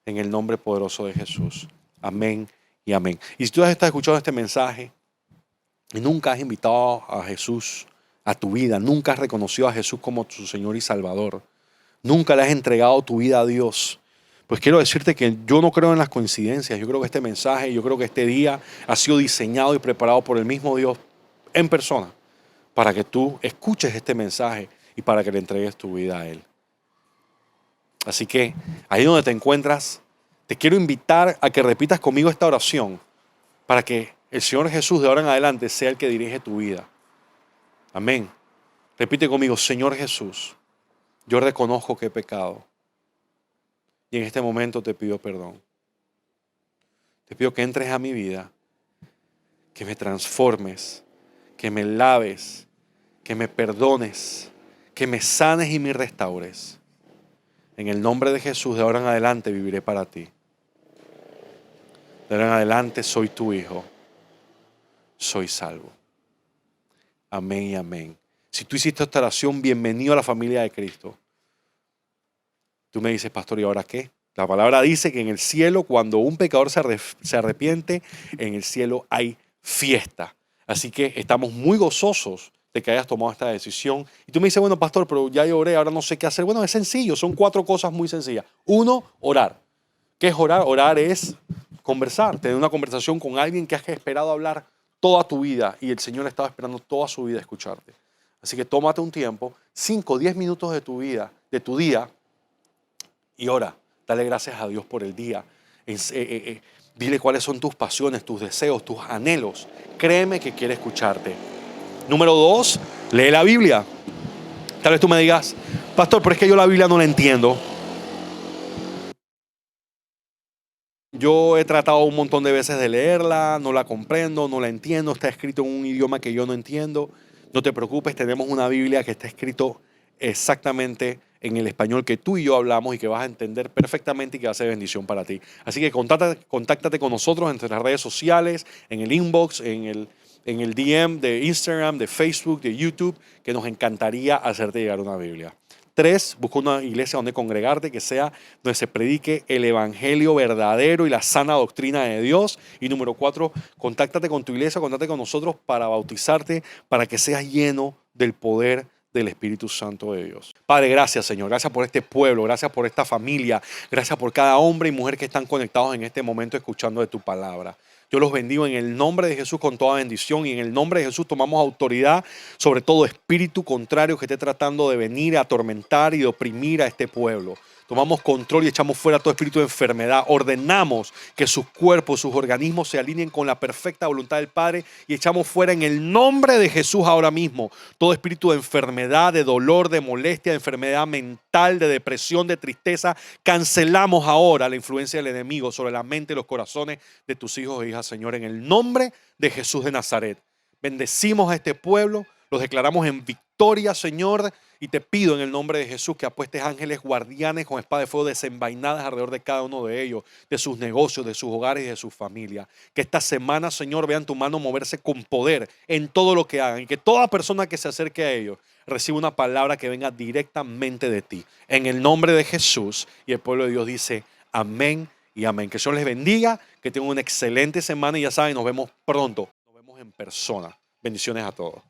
En el nombre poderoso de Jesús. Amén y amén. Y si tú has estado escuchando este mensaje y nunca has invitado a Jesús a tu vida, nunca has reconocido a Jesús como tu Señor y Salvador, nunca le has entregado tu vida a Dios, pues quiero decirte que yo no creo en las coincidencias. Yo creo que este mensaje, yo creo que este día ha sido diseñado y preparado por el mismo Dios en persona para que tú escuches este mensaje y para que le entregues tu vida a Él. Así que ahí donde te encuentras, te quiero invitar a que repitas conmigo esta oración para que el Señor Jesús de ahora en adelante sea el que dirige tu vida. Amén. Repite conmigo: Señor Jesús, yo reconozco que he pecado. Y en este momento te pido perdón. Te pido que entres a mi vida, que me transformes, que me laves, que me perdones, que me sanes y me restaures. En el nombre de Jesús, de ahora en adelante viviré para ti. De ahora en adelante soy tu hijo. Soy salvo. Amén y amén. Si tú hiciste esta oración, bienvenido a la familia de Cristo. Tú me dices: pastor, ¿y ahora qué? La palabra dice que en el cielo, cuando un pecador se arrepiente, en el cielo hay fiesta. Así que estamos muy gozosos de que hayas tomado esta decisión. Y tú me dices, bueno, pastor, pero ya yo oré, ahora no sé qué hacer. Bueno, es sencillo, son 4 cosas muy sencillas. Uno, orar. ¿Qué es orar? Orar es conversar, tener una conversación con alguien que has esperado hablar toda tu vida y el Señor estaba esperando toda su vida escucharte. Así que tómate un tiempo, 5, 10 minutos de tu vida, de tu día, y ora. Dale gracias a Dios por el día. Dile cuáles son tus pasiones, tus deseos, tus anhelos. Créeme que quiere escucharte. Número 2, lee la Biblia. Tal vez tú me digas, pastor, pero es que yo la Biblia no la entiendo. Yo he tratado un montón de veces de leerla, no la comprendo, no la entiendo, está escrito en un idioma que yo no entiendo. No te preocupes, tenemos una Biblia que está escrito exactamente en el español que tú y yo hablamos y que vas a entender perfectamente y que va a ser bendición para ti. Así que contáctate con nosotros en nuestras redes sociales, en el inbox, en el DM de Instagram, de Facebook, de YouTube, que nos encantaría hacerte llegar una Biblia. 3, busca una iglesia donde congregarte, que sea donde se predique el evangelio verdadero y la sana doctrina de Dios. Y número 4, contáctate con tu iglesia, contáctate con nosotros para bautizarte, para que seas lleno del poder del Espíritu Santo de Dios. Padre, gracias, Señor. Gracias por este pueblo, gracias por esta familia, gracias por cada hombre y mujer que están conectados en este momento escuchando de tu palabra. Yo los bendigo en el nombre de Jesús con toda bendición y en el nombre de Jesús tomamos autoridad sobre todo espíritu contrario que esté tratando de venir a atormentar y de oprimir a este pueblo. Tomamos control y echamos fuera todo espíritu de enfermedad. Ordenamos que sus cuerpos, sus organismos se alineen con la perfecta voluntad del Padre y echamos fuera en el nombre de Jesús ahora mismo todo espíritu de enfermedad, de dolor, de molestia, de enfermedad mental, de depresión, de tristeza. Cancelamos ahora la influencia del enemigo sobre la mente y los corazones de tus hijos e hijas, Señor, en el nombre de Jesús de Nazaret. Bendecimos a este pueblo, los declaramos en victoria, Señor, y te pido en el nombre de Jesús que apuestes ángeles guardianes con espada de fuego desenvainadas alrededor de cada uno de ellos, de sus negocios, de sus hogares y de sus familias. Que esta semana, Señor, vean tu mano moverse con poder en todo lo que hagan y que toda persona que se acerque a ellos reciba una palabra que venga directamente de ti. En el nombre de Jesús, y el pueblo de Dios dice amén y amén. Que el Señor les bendiga, que tengan una excelente semana y ya saben, nos vemos pronto, nos vemos en persona. Bendiciones a todos.